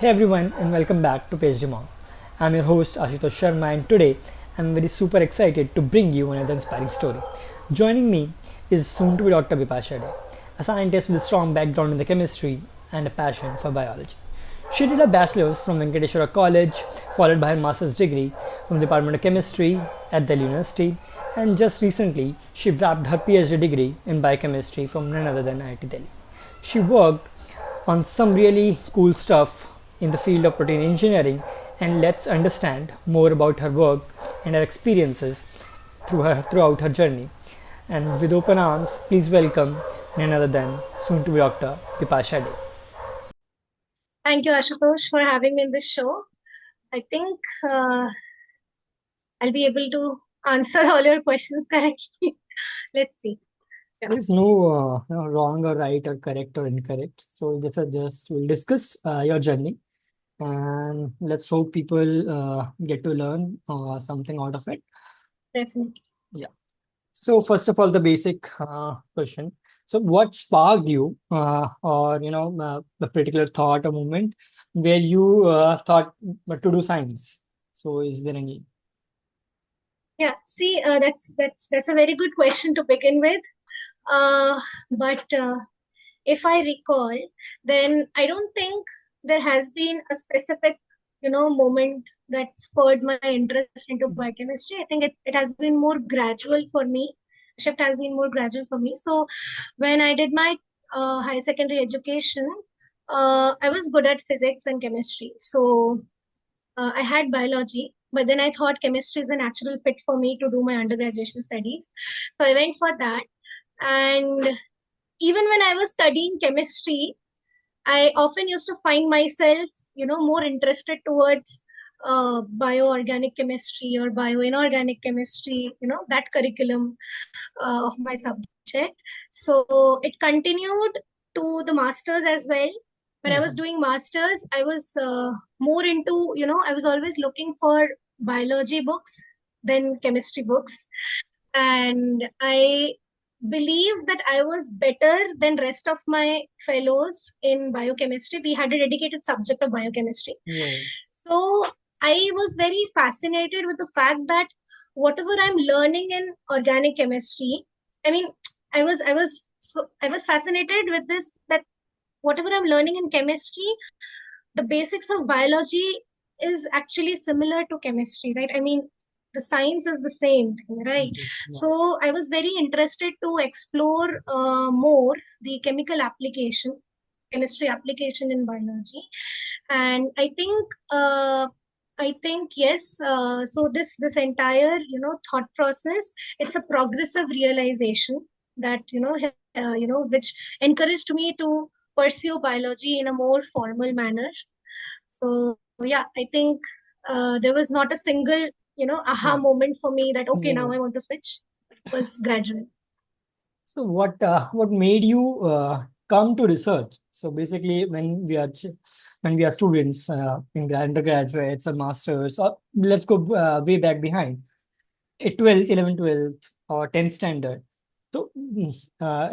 Hey everyone, and welcome back to PhDMonk. I'm your host Ashutosh Sharma, and today I'm very super excited to bring you another inspiring story. Joining me is soon to be Dr. Bipasa Dey, a scientist with a strong background in the chemistry and a passion for biology. She did her bachelor's from Venkateshwara College, followed by her master's degree from the Department of Chemistry at Delhi University, and just recently she wrapped her PhD degree in biochemistry from none other than IIT Delhi. She worked on some really cool stuff in the field of protein engineering, and let's understand more about her work and her experiences throughout her journey. And with open arms, please welcome none other than soon to be Dr. Bipasa Dey. Thank you, Ashutosh, for having me in this show. I think I'll be able to answer all your questions correctly. Let's see. Yeah. There is no wrong or right or correct or incorrect. So this is just we'll discuss your journey, and let's hope people get to learn something out of it. Definitely. Yeah. So first of all, the basic question. So what sparked you, or a particular thought or moment where you thought to do science? So is there any? Yeah. See, that's a very good question to begin with. But if I recall, then I don't think there has been a specific, moment that spurred my interest into biochemistry. I think it has been more gradual for me. Shift has been more gradual for me. So when I did my high secondary education, I was good at physics and chemistry. So I had biology, but then I thought chemistry is a natural fit for me to do my undergraduate studies. So I went for that. And even when I was studying chemistry, I often used to find myself, more interested towards bioorganic chemistry or bioinorganic chemistry, that curriculum of my subject. So it continued to the masters as well. When I was Mhm. doing masters, I was more into, I was always looking for biology books than chemistry books. And I believe that I was better than rest of my fellows in biochemistry. We had a dedicated subject of biochemistry. Yeah. So I was very fascinated with the fact that whatever I'm learning in organic chemistry, I mean, I was fascinated with this that whatever I'm learning in chemistry, the basics of biology is actually similar to chemistry, right? I mean, the science is the same thing, right? Mhm. Yeah. So I was very interested to explore more the chemical application, chemistry application in biology, and I think yes. So this entire thought process, it's a progressive realization that which encouraged me to pursue biology in a more formal manner. So yeah, I think there was not a single aha Yeah. moment for me that okay, now Yeah. I want to switch. It was gradual. So what made you come to research? So basically, when we are students in undergraduates or masters, or let's go way back behind, 12th, 11th, 12th, or 10th standard. So,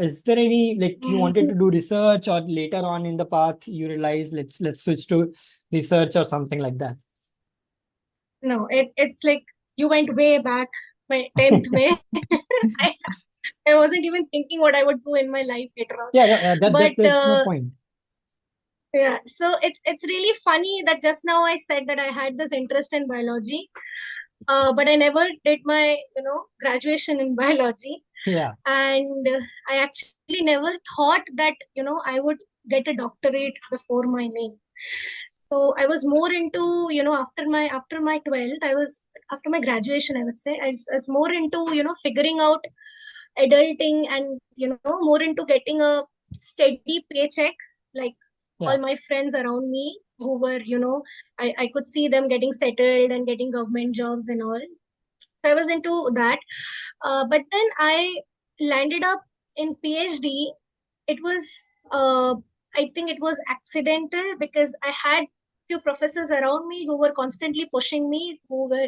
is there any like you wanted to do research, or later on in the path you realize let's switch to research or something like that? No, it's like you went way back, my 10th way. I, I wasn't even thinking what I would do in my life later on. Yeah, that's my But point. yeah, so it's really funny that just now I said that I had this interest in biology, but I never did my graduation in biology, Yeah, and I actually never thought that I would get a doctorate before my name. So I was more into after my 12th, I was after my graduation, I would say I was more into figuring out adulting and more into getting a steady paycheck, like yeah. all my friends around me who were I could see them getting settled and getting government jobs and all. So I was into that. But then I landed up in PhD. It was I think it was accidental because I had few professors around me who were constantly pushing me, who were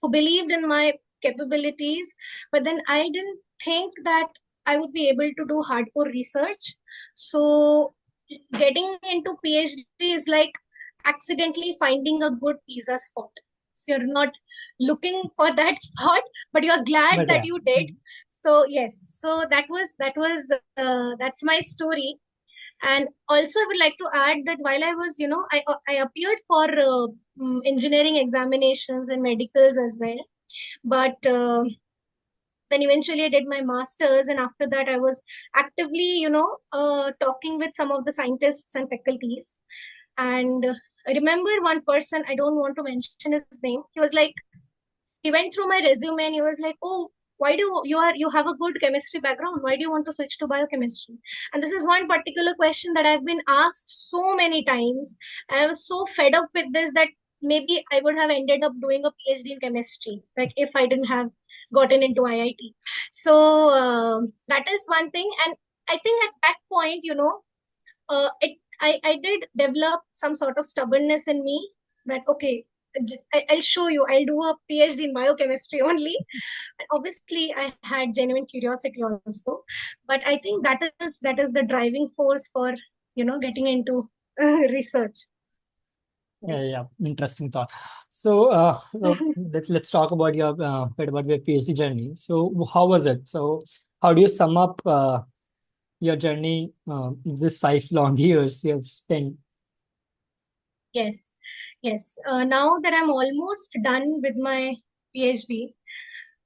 who believed in my capabilities. But then I didn't think that I would be able to do hardcore research. So getting into PhD is like accidentally finding a good pizza spot. So you're not looking for that spot, but you're glad But that yeah. you did. So yes, so that was that's my story. And also, I would like to add that while I was, I appeared for engineering examinations and medicals as well. But then eventually I did my master's, and after that, I was actively, talking with some of the scientists and faculties. And I remember one person, I don't want to mention his name. He was like, he went through my resume and he was like, "Oh, why do you have a good chemistry background? Why do you want to switch to biochemistry?" And this is one particular question that I've been asked so many times. I was so fed up with this that maybe I would have ended up doing a PhD in chemistry, like if I didn't have gotten into IIT. So that is one thing, and I think at that point, I did develop some sort of stubbornness in me that, okay, I'll show you, I'll do a PhD in biochemistry only. And obviously, I had genuine curiosity also, but I think that is the driving force for getting into research. Yeah, yeah, interesting thought. So, let's talk about your bit about your PhD journey. So, how was it? So, how do you sum up your journey, this 5 long years you have spent? Yes, yes. Now that I'm almost done with my PhD,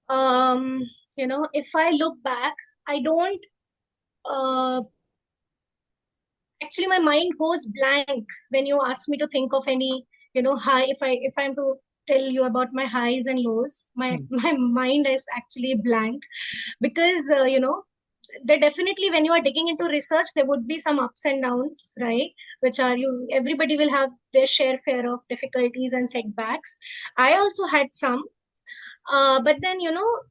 um, if I look back, I don't. Actually, my mind goes blank when you ask me to think of any high. If I'm to tell you about my highs and lows, my Hmm. my mind is actually blank, because there definitely, when you are digging into research, there would be some ups and downs, right? Which are, you everybody will have their share of difficulties and setbacks. I also had some, but then,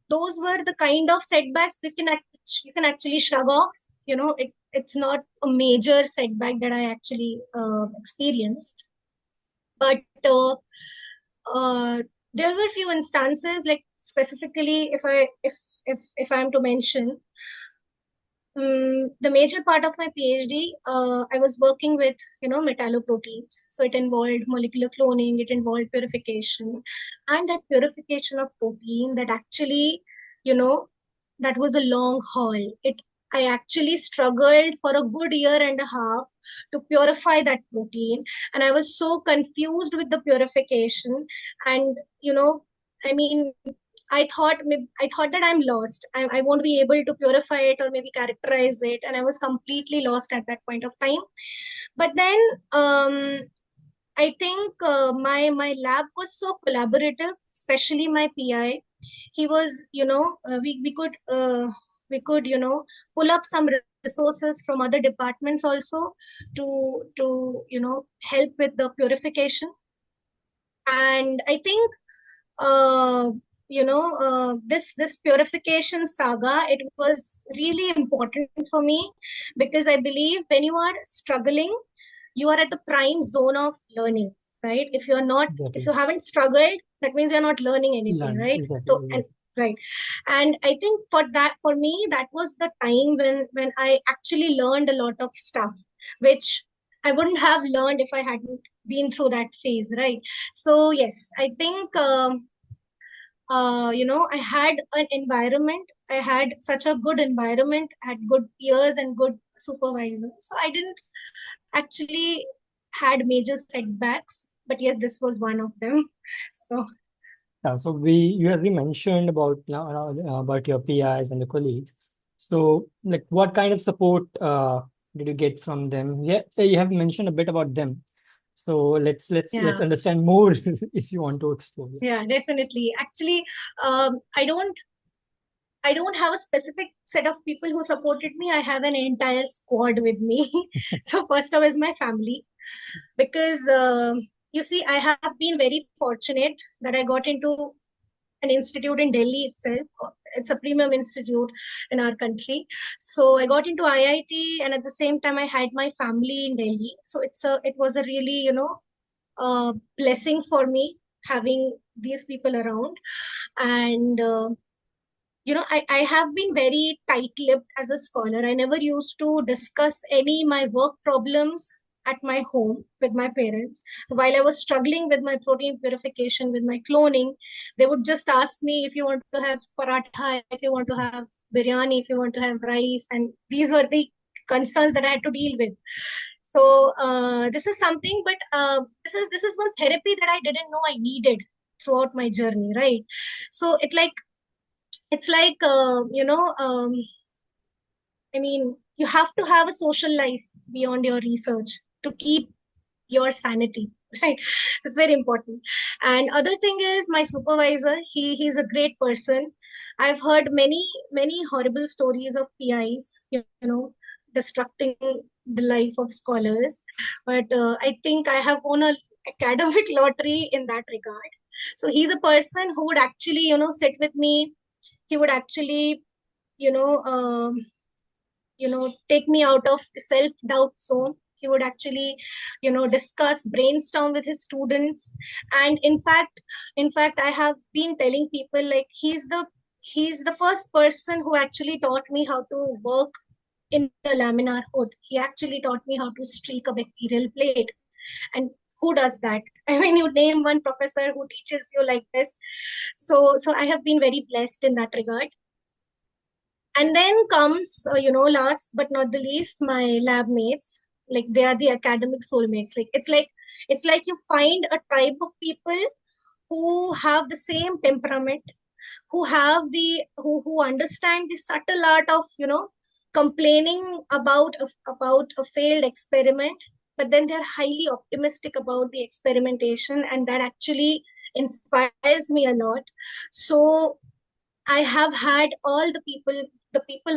those were the kind of setbacks that you can actually shrug off. It's not a major setback that I actually experienced. But uh, there were few instances, like specifically, if I'm to mention, the major part of my PhD, I was working with, metalloproteins. So it involved molecular cloning, it involved purification, and that purification of protein, that actually, you know, that was a long haul. I actually struggled for a good year and a half to purify that protein, and I was so confused with the purification. And I mean, I thought that I'm lost. I won't be able to purify it or maybe characterize it, and I was completely lost at that point of time. But then I think my lab was so collaborative, especially my PI. He was, we could pull up some resources from other departments also to help with the purification. And I think this purification saga, it was really important for me, because I believe when you are struggling, you are at the prime zone of learning, right? If Exactly. you haven't struggled, that means you're not learning anything, Learn. right? Exactly. So, and Exactly. right. And I think for me, that was the time when I actually learned a lot of stuff, which I wouldn't have learned if I hadn't been through that phase, right? So yes, I think I had an environment. I had such a good environment, I had good peers and good supervisors. So I didn't actually had major setbacks, but yes, this was one of them. So Yeah, so you as we mentioned about about your PIs and the colleagues. So, like, what kind of support did you get from them? Yeah, you have mentioned a bit about them. So let's yeah, understand more if you want to explore. yeah, definitely. Actually, um, I don't I don't have a specific set of people who supported me. I have an entire squad with me. So first off is my family, because you see, I have been very fortunate that I got into an institute in Delhi itself. It's a premium institute in our country. So I got into IIT, and at the same time, I had my family in Delhi. So it was a really blessing for me having these people around. And I have been very tight-lipped as a scholar. I never used to discuss any my work problems at my home with my parents. While I was struggling with my protein purification, with my cloning, they would just ask me if you want to have paratha, if you want to have biryani, if you want to have rice. And these were the concerns that I had to deal with. So this is something, but this is one therapy that I didn't know I needed throughout my journey, right? So it's like I mean, you have to have a social life beyond your research to keep your sanity, right? It's very important. And other thing is my supervisor. He's a great person. I've heard many horrible stories of PIs, destructing the life of scholars. But I think I have won a academic lottery in that regard. So he's a person who would actually, sit with me. He would actually, you know, um, take me out of the self doubt zone. He would actually discuss, brainstorm with his students. And in fact I have been telling people, like, he's the first person who actually taught me how to work in a laminar hood. He actually taught me how to streak a bacterial plate. And who does that? I mean, you name one professor who teaches you like this. So I have been very blessed in that regard. And then comes, last but not the least, my lab mates. Like, they are the academic soulmates. Like, it's like you find a tribe of people who have the same temperament, who understand the subtle art of complaining about a failed experiment, but then they're highly optimistic about the experimentation, and that actually inspires me a lot. So I have had all the people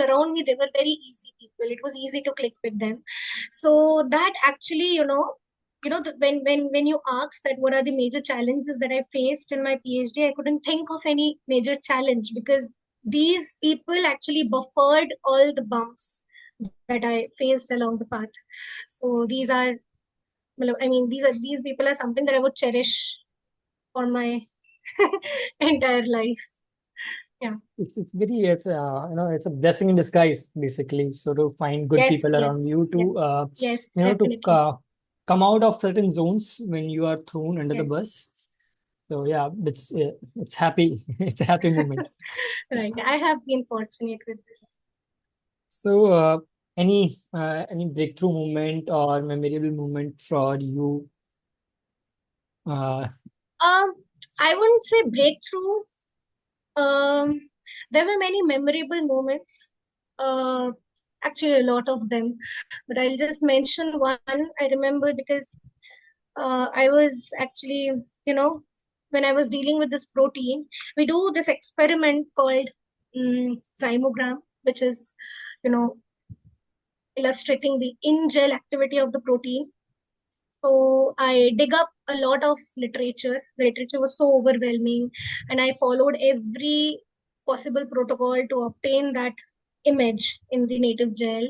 around me, they were very easy people. It was easy to click with them. So that actually, when you ask that what are the major challenges that I faced in my PhD, I couldn't think of any major challenge, because these people actually buffered all the bumps that I faced along the path. So these people are something that I would cherish for my entire life. Yeah. It's a blessing in disguise, basically. So to find good Yes, people around you, yes, yes, yes, to definitely. come out of certain zones when you are thrown under the Yes. bus. So yeah, it's happy. It's a happy moment. Right. I have been fortunate with this. So any breakthrough moment or memorable moment for you? Uh, Um, I wouldn't say breakthrough. Um, there were many memorable moments. Uh, Actually, a lot of them. But I'll just mention one I remember, because I was actually, you know, when I was dealing with this protein, we do this experiment called zymogram, which is, you know, illustrating the in gel activity of the protein. So I dig up a lot of literature. The literature was so overwhelming, and I followed every possible protocol to obtain that image in the native gel.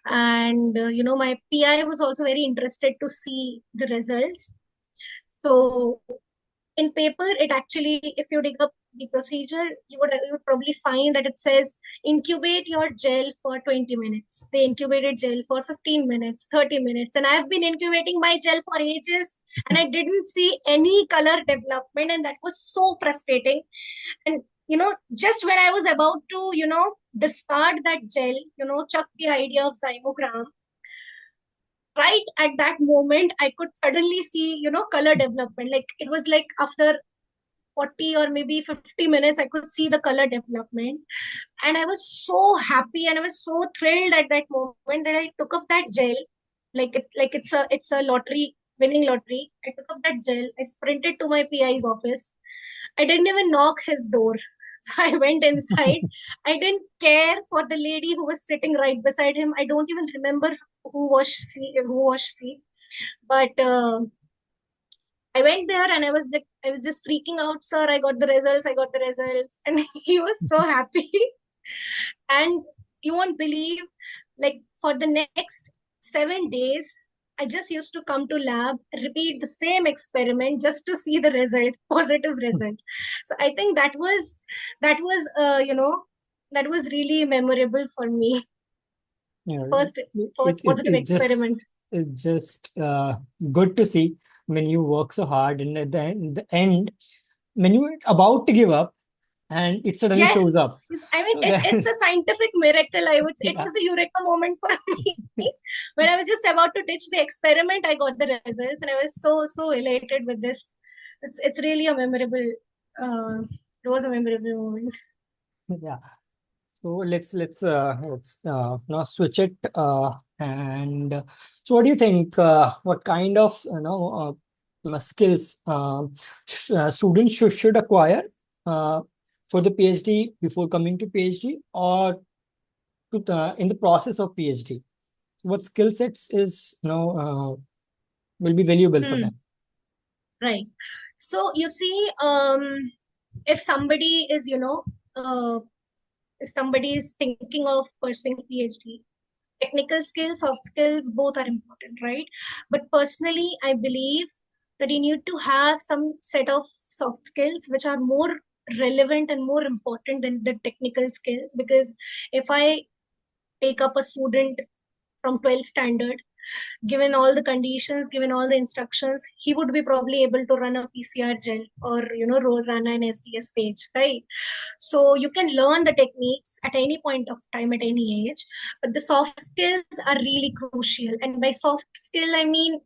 And my PI was also very interested to see the results. So in paper, it actually, if you dig up the procedure, you would probably find that it says incubate your gel for 20 minutes. They incubated gel for 15 minutes, 30 minutes, and I've been incubating my gel for ages, and I didn't see any color development, and that was so frustrating. And just when I was about to discard that gel, chuck the idea of zymogram, right at that moment I could suddenly see color development. Like, it was like after 40 or maybe 50 minutes I could see the color development, and I was so happy and I was so thrilled at that moment that I took up that gel, like it's a lottery, winning lottery. I took up that gel, I sprinted to my PI's office. I didn't even knock his door. So I went inside. I didn't care for the lady who was sitting right beside him. I don't even remember who was she. But I went there and I was just freaking out, sir. I got the results. I got the results. And he was so happy. And you won't believe, like, for the next 7 days, I just used to come to lab, repeat the same experiment just to see the result, positive result. So I think that was really memorable for me. you know, First, it, first it, positive it just experiment. it's just good to see when you work so hard and at the end, when you're about to give up and it suddenly shows Yes, up. I mean, So it's a that's scientific miracle, I would say. It yeah, was the eureka moment for me. When I was just about to ditch the experiment, I got the results, and I was so elated with this. It's really a memorable. Uh, it was a memorable moment. yeah. So let's now switch it. And so, what do you think? What kind of skills students should acquire uh, for the PhD before coming to PhD, or in the process of PhD? What skill sets is will be valuable for Hmm, them? right. So you see, if somebody is, if somebody is thinking of pursuing PhD, technical skills, soft skills, both are important, right? But personally, I believe that you need to have some set of soft skills which are more relevant and more important than the technical skills. Because if I take up a student from 12th standard, given all the conditions, given all the instructions, he would be probably able to run a PCR gel or run an SDS page, right? So you can learn the techniques at any point of time, at any age, but the soft skills are really crucial. And by soft skill, I mean,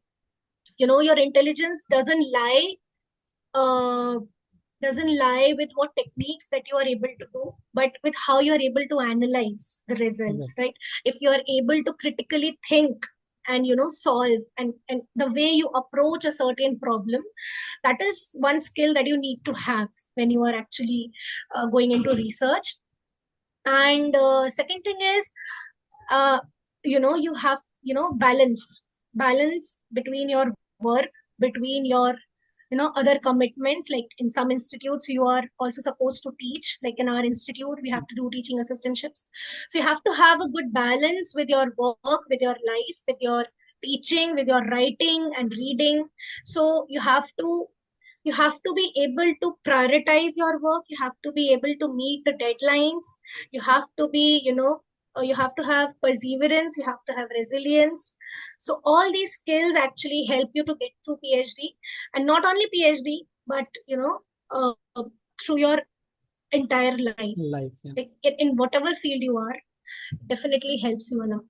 your intelligence uh, doesn't lie with what techniques that you are able to do, but with how you are able to analyze the Yeah. results, right? If you are able to critically think and solve, and the way you approach a certain problem, that is one skill that you need to have when you are actually going into research. And second thing is, uh, you have balance between your work, between your other commitments. Like in some institutes, you are also supposed to teach. Like in our institute, we have to do teaching assistantships. So you have to have a good balance with your work, with your life, with your teaching, with your writing and reading. So you have to be able to prioritize your work. You have to be able to meet the deadlines. You have to be you have to have perseverance. You have to have resilience. So all these skills actually help you to get through PhD, and not only PhD, but through your entire life. Life. Yeah. Like in whatever field you are, definitely helps you a lot.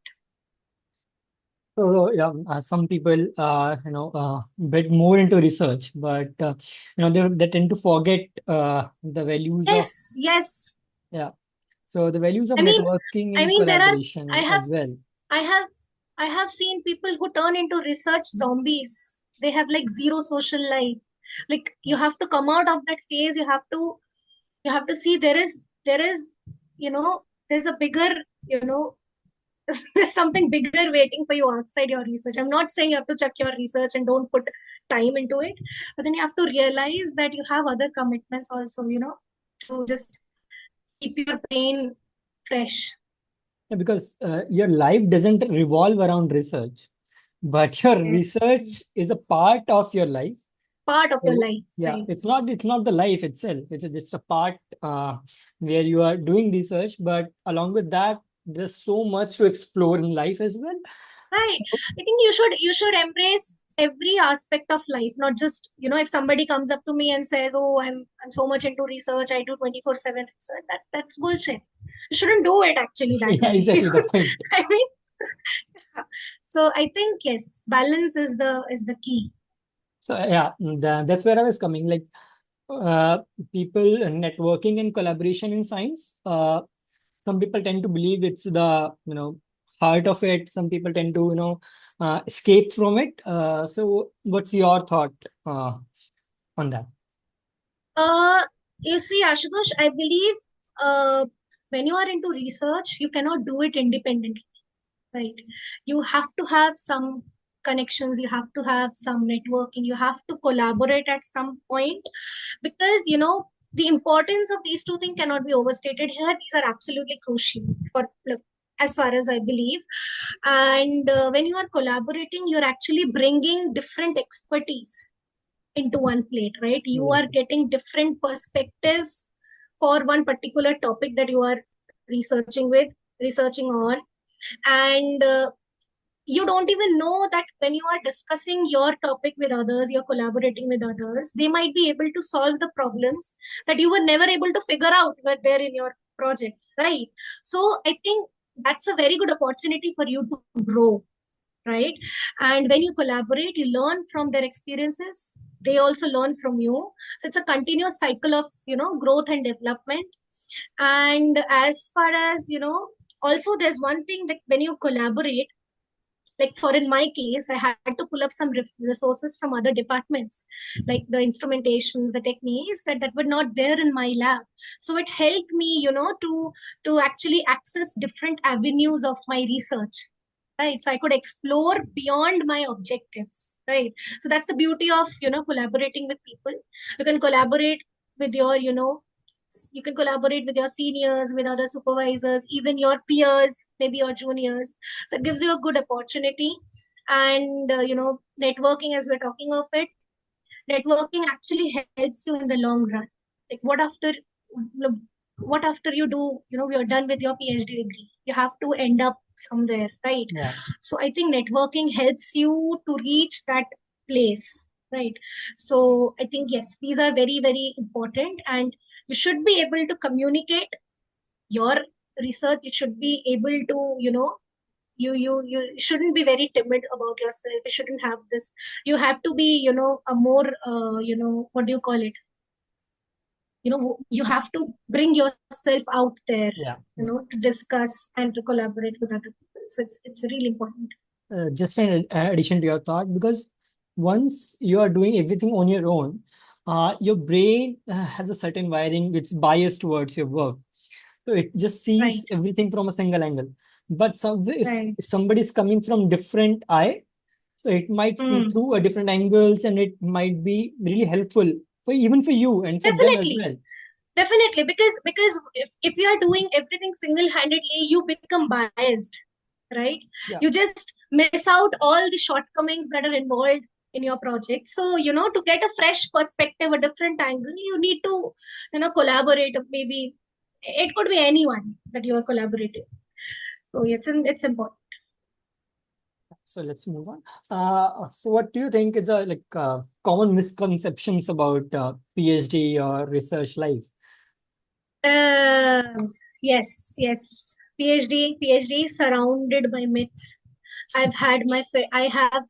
So yeah, some people bit more into research, but they tend to forget the values of Yes, yes. yeah. So the values of I mean, networking I and mean, I collaboration have, as well. I have, I have seen people who turn into research zombies. They have like zero social life. Like Yeah. you have to come out of that phase. You have to see there is, there's a bigger, there's something bigger waiting for you outside your research. I'm not saying you have to check your research and don't put time into it, but then you have to realize that you have other commitments also, to just keep your brain fresh. Yeah, because your life doesn't revolve around research, but your Yes. research is a part of your life. Part of your So life, yeah, right? it's not the life itself. It's just a part where you are doing research, but along with that, there's so much to explore in life as well. Right. So I think you should embrace every aspect of life, not just, if somebody comes up to me and says, "Oh, I'm so much into research, I do 24/7 research." That's bullshit. You shouldn't do it actually that yeah, way. exactly the point. I mean, so I think yes, balance is the key. So yeah, that's where I was coming. Like uh, people networking and collaboration in science. Some people tend to believe it's the heart of it. Some people tend to escape from it. So what's your thought on that? Uh, you see, Ashutosh, I believe uh, when you are into research, you cannot do it independently, right? You have to have some connections, you have to have some networking, you have to collaborate at some point, because the importance of these two things cannot be overstated here. These are absolutely crucial for, look, as far as I believe. And when you are collaborating, you're actually bringing different expertise into one plate, right? You are Exactly. getting different perspectives for one particular topic that you are researching on. And you don't even know that when you are discussing your topic with others, you're collaborating with others, they might be able to solve the problems that you were never able to figure out were there in your project, right? So I think that's a very good opportunity for you to grow, right? And when you collaborate, you learn from their experiences. They also learn from you. So it's a continuous cycle of, growth and development. And as far as, also there's one thing that when you collaborate, like for in my case, I had to pull up some resources from other departments, like the instrumentations, the techniques that were not there in my lab. So it helped me, to actually access different avenues of my research, right? So I could explore beyond my objectives, right? So that's the beauty of, collaborating with people. You can collaborate with your, you can collaborate with your seniors, with other supervisors, even your peers, maybe your juniors. So it gives you a good opportunity. And, networking, as we're talking of it, networking actually helps you in the long run. Like what after you do, you're done with your PhD degree, you have to end up somewhere, right? Yeah. So I think networking helps you to reach that place, right? So I think, yes, these are very, very important, and you should be able to communicate your research. You should be able to, you shouldn't be very timid about yourself. You shouldn't have this. You have to be, a more, what do you call it? You have to bring yourself out there, Yeah. to discuss and to collaborate with other people. So it's really important. Just an addition to your thought, because once you are doing everything on your own, your brain has a certain wiring, it's biased towards your work. So it just Right, sees everything from a single angle. But right. if somebody is coming from different eye, so it might see Hmm. through a different angles, and it might be really helpful for even for you and for them as Definitely. well. Definitely, because if you are doing everything single-handedly, you become biased, right? Yeah, You just miss out all the shortcomings that are involved in your project. So, to get a fresh perspective, a different angle, you need to, collaborate. Maybe it could be anyone that you are collaborating. So it's important. so let's move on. So what do you think is common misconceptions about PhD or research life? Uh, yes, yes. PhD surrounded by myths. I have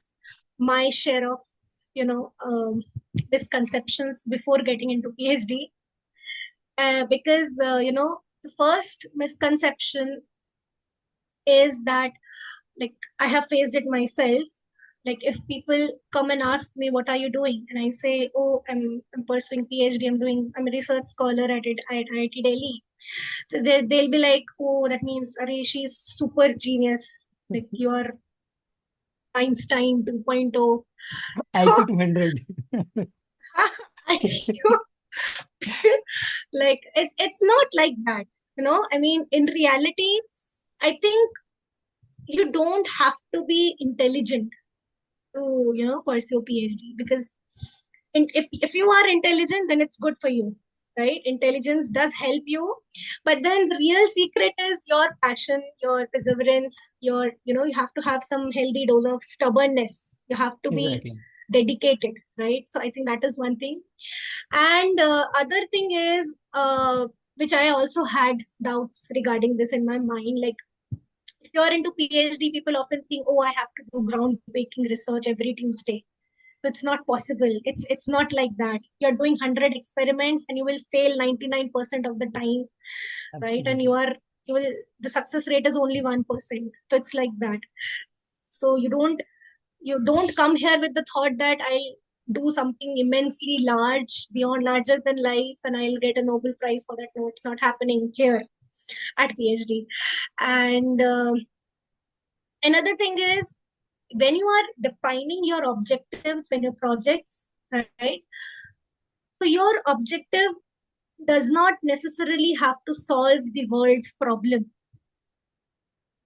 my share of, misconceptions before getting into PhD. Because, the first misconception is that, like, I have faced it myself. Like, if people come and ask me, what are you doing? And I say, oh, I'm pursuing PhD. I'm a research scholar at IIT Delhi. So they'll be like, oh, that means, Are, she's super genius. Like, you are Einstein 2.0. IP So, 200. I feel like it's not like that. I mean, in reality, I think you don't have to be intelligent to, pursue PhD, because if you are intelligent, then it's good for you, right? Intelligence does help you, but then the real secret is your passion, your perseverance, you have to have some healthy dose of stubbornness. You have to be Exactly. dedicated, right? So I think that is one thing. And other thing is, which I also had doubts regarding this in my mind. Like, if you're into PhD, people often think, oh, I have to do groundbreaking research every Tuesday. So it's not possible. It's not like that. You're doing 100 experiments and you will fail 99% of the time, right? And Absolutely. you will the success rate is only 1%. So it's like that. So you don't come here with the thought that I'll do something immensely large, beyond larger than life, and I'll get a Nobel Prize for that. No, it's not happening here at PhD. And another thing is, when you are defining your objectives, when your projects, right? So your objective does not necessarily have to solve the world's problem.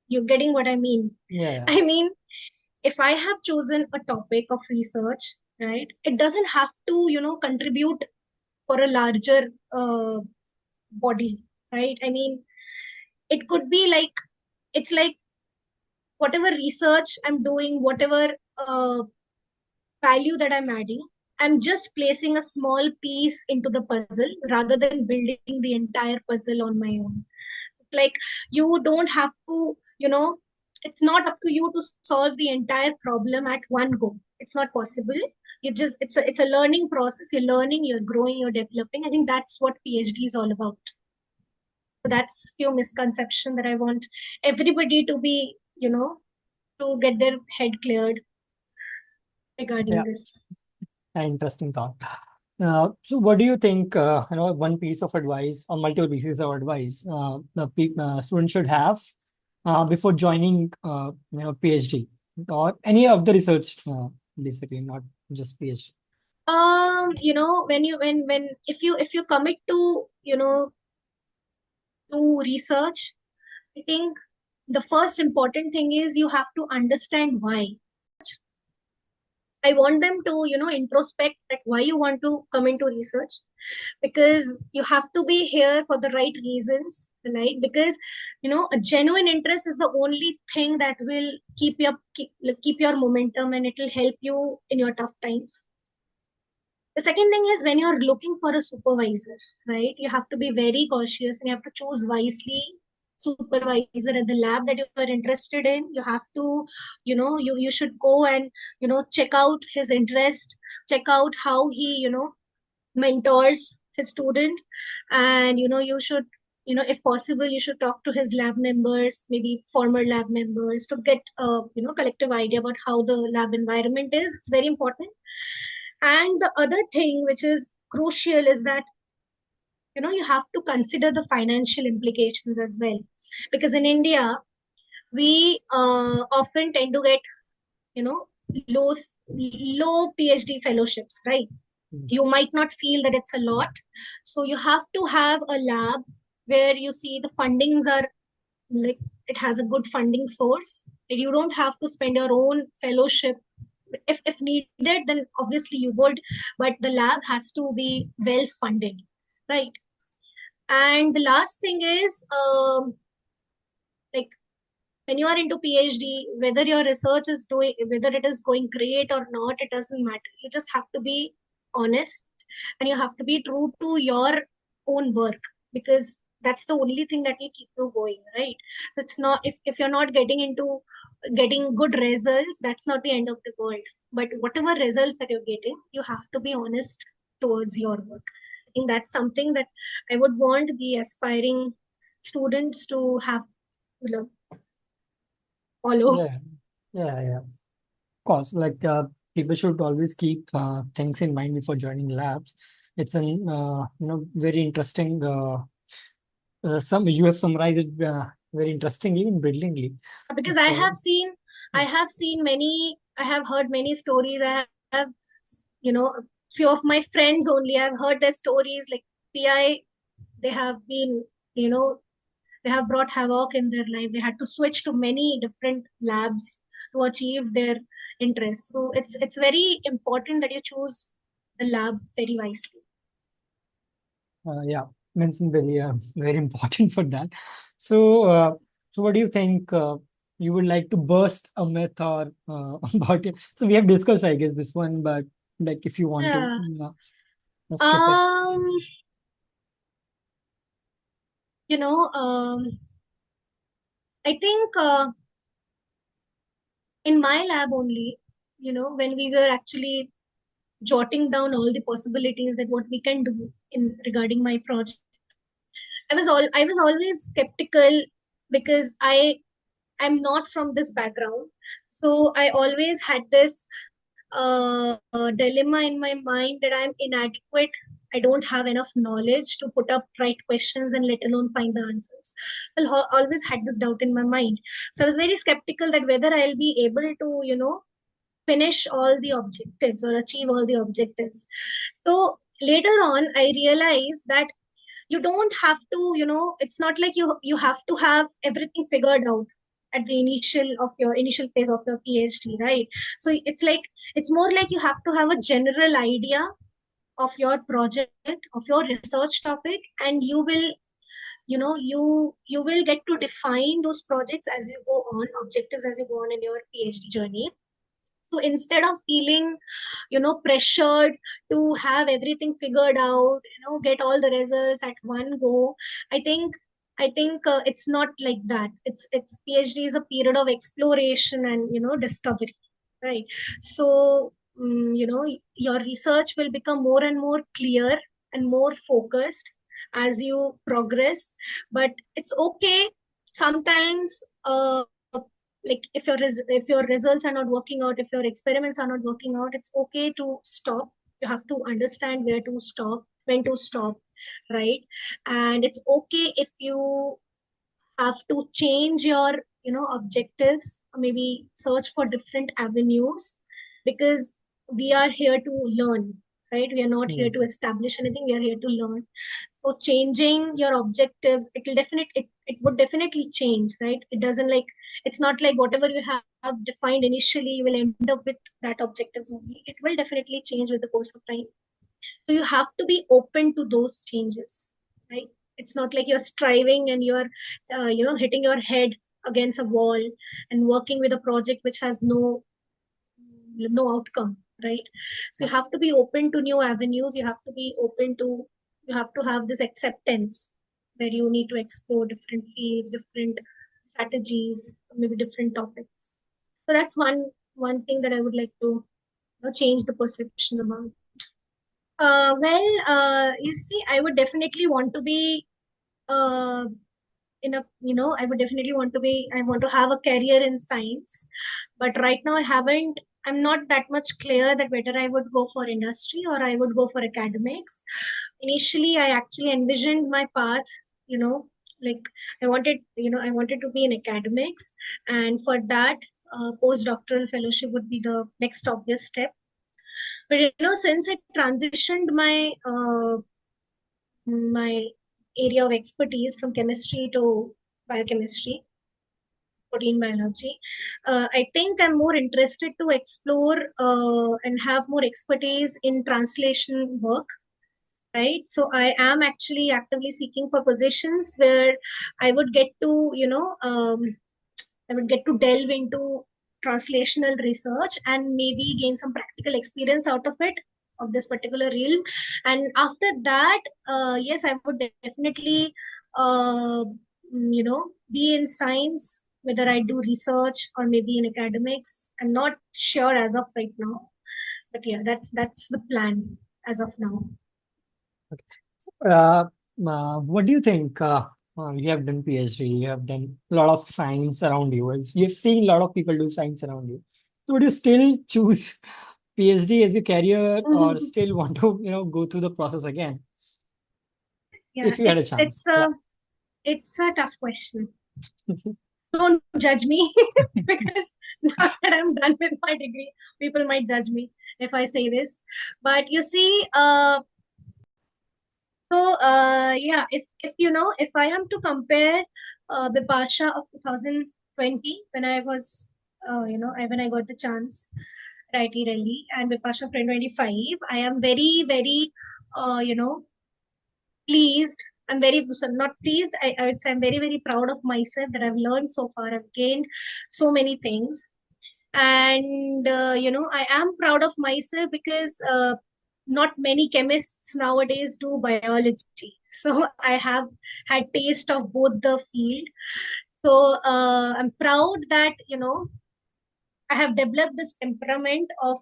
You're getting what I mean? Yeah, yeah. I mean, if I have chosen a topic of research, right, it doesn't have to, contribute for a larger body, right? I mean, it could be like, it's like, whatever research I'm doing, whatever value that I'm adding, I'm just placing a small piece into the puzzle rather than building the entire puzzle on my own. Like, you don't have to, it's not up to you to solve the entire problem at one go. It's not possible. It's a learning process. You're learning, you're growing, you're developing. I think that's what PhD is all about. So that's few misconception that I want everybody to be, to get their head cleared regarding Yeah, this. an interesting thought. So what do you think, one piece of advice or multiple pieces of advice the student should have before joining, PhD or any of the research, basically, not just PhD? When if you commit to, to research, I think the first important thing is you have to understand why. I want them to, introspect that why you want to come into research, because you have to be here for the right reasons, right? Because, a genuine interest is the only thing that will keep your momentum, and it will help you in your tough times. The second thing is, when you're looking for a supervisor, right, you have to be very cautious and you have to choose wisely. Supervisor at the lab that you are interested in, you have to, you should go and, check out his interest, check out how he, mentors his student. And, you should, if possible, you should talk to his lab members, maybe former lab members, to get a, collective idea about how the lab environment is. It's very important. And the other thing which is crucial is that, you have to consider the financial implications as well. Because in India, we often tend to get, you know, low, low PhD fellowships, right? Mm. You might not feel that it's a lot. So you have to have a lab where you see the fundings are like, it has a good funding source. You don't have to spend your own fellowship. If needed, then obviously you would, but the lab has to be well funded, right? And the last thing is, like, when you are into PhD, whether your research is doing, whether it is going great or not, it doesn't matter. You just have to be honest, and you have to be true to your own work, because that's the only thing that will keep you going, right? So it's not, if you're not getting into getting good results, that's not the end of the world. But whatever results that you're getting, you have to be honest towards your work. I think that's something that I would want the aspiring students to have, you know, follow. Yeah, yeah. Of course, people should always keep things in mind before joining labs. It's an very interesting. Some you have summarized it very interestingly and brilliantly. Because So I have seen many, I have heard many stories. I have, you know, a few of my friends only, I've heard their stories, like PI, they have been, you know, they have brought havoc in their life. They had to switch to many different labs to achieve their interests. So it's very important that you choose the lab very wisely. yeah, mentioned very very important for that. So so what do you think? You would like to burst a myth or about it? So we have discussed, I guess, this one, but like if you want to Yeah. skip it. Um, I think in my lab only, when we were actually jotting down all the possibilities that what we can do in regarding my project, I was always skeptical, because I'm not from this background. So I always had this dilemma in my mind that I'm inadequate. I don't have enough knowledge to put up right questions and let alone find the answers. Always had this doubt in my mind. So I was very skeptical that whether I'll be able to, finish all the objectives or achieve all the objectives. So later on, I realized that you don't have to, it's not like you have to have everything figured out at the initial phase of your PhD, right? So it's more like you have to have a general idea of your project, of your research topic, and you will you will get to define those projects as you go on, objectives as you go on in your PhD journey. So instead of feeling pressured to have everything figured out, get all the results at one go, I think it's not like that. It's PhD is a period of exploration and discovery, right? So your research will become more and more clear and more focused as you progress. But it's okay sometimes, like if your results are not working out, if your experiments are not working out, it's okay to stop. You have to understand where to stop, when to stop, right? And it's okay if you have to change your objectives, or maybe search for different avenues, because we are here to learn, right? We are not here to establish anything, we are here to learn. So changing your objectives, it would definitely change, right? It doesn't like, it's not like whatever you have defined initially you will end up with that objectives only. It will definitely change with the course of time. So you have to be open to those changes, right? It's not like you're striving and you're hitting your head against a wall and working with a project which has no outcome, right? So you have to be open to new avenues. You have to be open to, you have to have this acceptance where you need to explore different fields, different strategies, maybe different topics. So that's one thing that I would like to change the perception about. You see, I would definitely want to be uh, in a, I would definitely want to be, I want to have a career in science. But right now, I'm not that much clear that whether I would go for industry or I would go for academics. Initially, I actually envisioned my path, like I wanted to be in academics. And for that, postdoctoral fellowship would be the next obvious step. But since I transitioned my area of expertise from chemistry to biochemistry, protein biology, I think I'm more interested to explore and have more expertise in translation work, right? So I am actually actively seeking for positions where I would get to, I would get to delve into translational research and maybe gain some practical experience out of it, of this particular realm. And after that, yes, I would definitely, be in science, whether I do research or maybe in academics. I'm not sure as of right now, but yeah, that's the plan as of now. Uh, what do you think? You have done PhD, you have done a lot of science around you. You've seen a lot of people do science around you. So would you still choose PhD as your career, or still want to, go through the process again Yeah, if you had a chance? Yeah. it's a tough question. Don't judge me because now that I'm done with my degree, people might judge me if I say this. But you see, yeah, if I am to compare Bipasha of 2020, when I was, when I got the chance, righty rally, and Bipasha of 2025, I am very, very, pleased. I'm very, so not pleased. I would say I'm very, very proud of myself that I've learned so far. I've gained so many things. And, I am proud of myself because not many chemists nowadays do biology. So I have had taste of both the field. So I'm proud that, I have developed this temperament of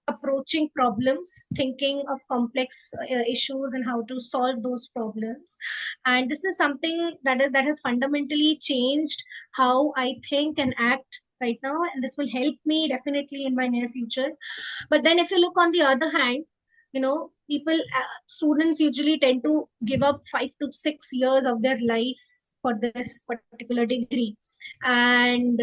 approaching problems, thinking of complex issues and how to solve those problems. And this is something that has fundamentally changed how I think and act right now. And this will help me definitely in my near future. But then if you look on the other hand, students usually tend to give up 5 to 6 years of their life for this particular degree. And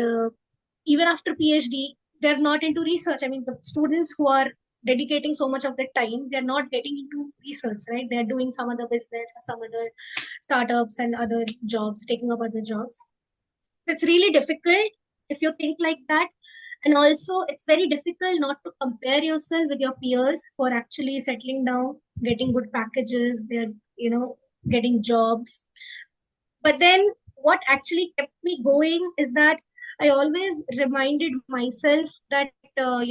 even after PhD, they're not into research. I mean, the students who are dedicating so much of their time, they're not getting into research, right? They're doing some other business or some other startups and other jobs, taking up other jobs. It's really difficult if you think like that. And also, it's very difficult not to compare yourself with your peers who are actually settling down, getting good packages, they're, getting jobs. But then what actually kept me going is that I always reminded myself that, uh,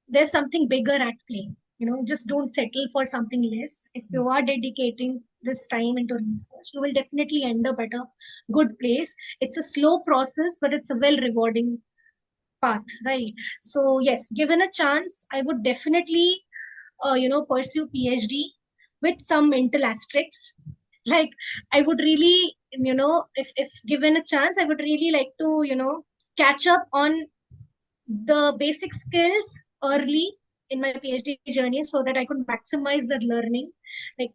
there's something bigger at play. Just don't settle for something less. If you are dedicating this time into research, you will definitely end up at a good place. It's a slow process, but it's a well rewarding path, right? So yes, given a chance, I would definitely, pursue PhD with some mental asterisks. Like, I would really, if given a chance, I would really like to, catch up on the basic skills early in my PhD journey so that I could maximize the learning. Like,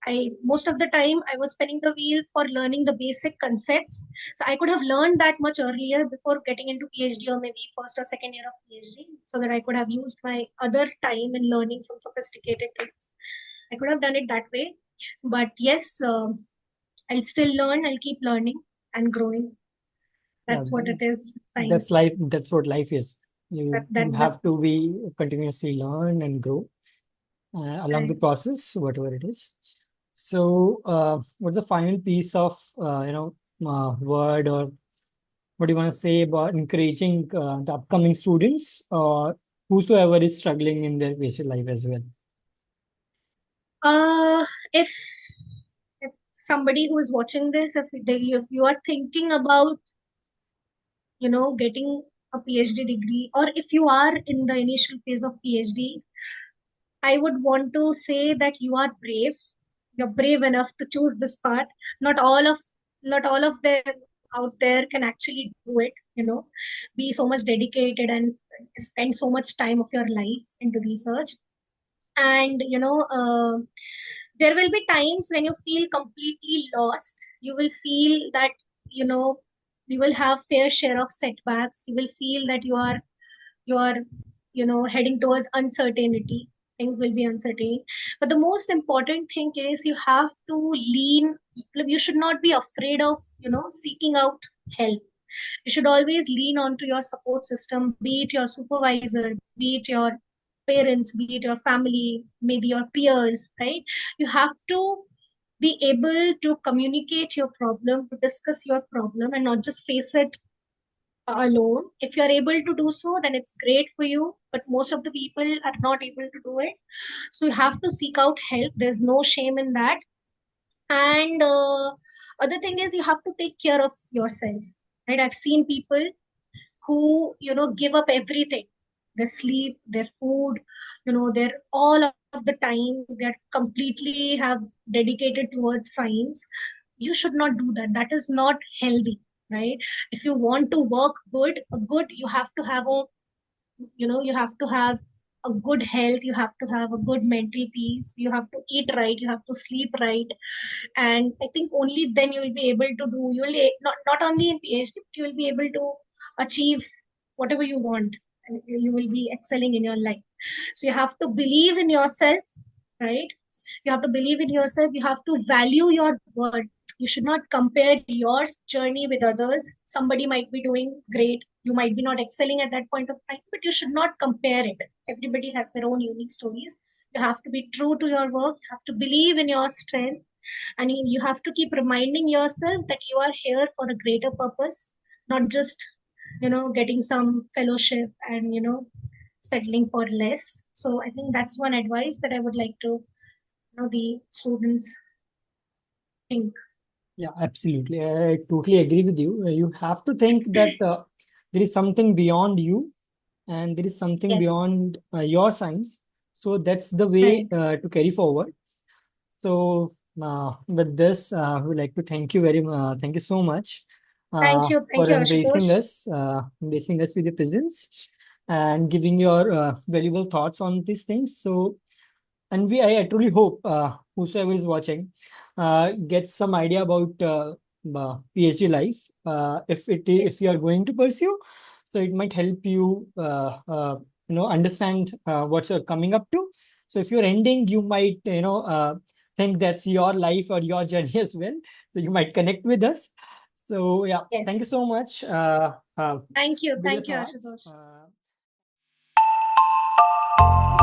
I most of the time I was spinning the wheels for learning the basic concepts. So I could have learned that much earlier before getting into PhD, or maybe first or second year of PhD, so that I could have used my other time in learning some sophisticated things. I could have done it that way. But yes, I'll still learn. I'll keep learning and growing. Yeah, That's what it is. that's Science. life. That's what life is. That You that have that's to be continuously learn and grow along the right. process, whatever it is. So, what's the final piece of word, or what do you want to say about encouraging the upcoming students or whosoever is struggling in their basic life as well? Uh, if somebody who is watching this, if you are thinking about, getting a PhD degree, or if you are in the initial phase of PhD, I would want to say that you are brave. You're brave enough to choose this path. Not all of not all of them out there can actually do it. Be so much dedicated and spend so much time of your life into research. And there will be times when you feel completely lost. You will feel that, you know you will have fair share of setbacks. You will feel that you are heading towards uncertainty. Things will be uncertain, but the most important thing is you have to lean. You should not be afraid of seeking out help. You should always lean onto your support system, be it your supervisor, be it your parents, be it your family, maybe your peers, right? You have to be able to communicate your problem, to discuss your problem, and not just face it alone. If you're able to do so, then it's great for you, but most of the people are not able to do it. So you have to seek out help. There's no shame in that. And other thing is, you have to take care of yourself, right? I've seen people who give up everything, their sleep, their food, they're all of the time they're completely have dedicated towards science. You should not do that. That is not healthy, right? If you want to work good, you have to have a good health. You have to have a good mental peace. You have to eat right, you have to sleep right. And I think only then you will be able to do, you will not only in PhD, but you will be able to achieve whatever you want, and you will be excelling in your life. So you have to believe in yourself, right? You have to believe in yourself. You have to value your worth. You should not compare your journey with others. Somebody might be doing great, you might be not excelling at that point of time, but you should not compare it. Everybody has their own unique stories. You have to be true to your work. You have to believe in your strength, and you have to keep reminding yourself that you are here for a greater purpose, not just getting some fellowship and settling for less. So I think that's one advice that I would like to the students think. Yeah, absolutely. I totally agree with you. You have to think that there is something beyond you and there is something Yes, beyond your science. So that's the way right. to carry forward. So with this, we'd like to thank you thank you so much Thank for you, Ashutosh. embracing us with your presence and giving your valuable thoughts on these things. So, and I truly hope whosoever is watching gets some idea about PhD life. If you are Yes, going to pursue, so it might help you understand what you're coming up to. So if you're ending, you might think that's your life or your journey as well. So you might connect with us. So yeah, thank you yes. so much with your Thank you, thoughts. Ashutosh.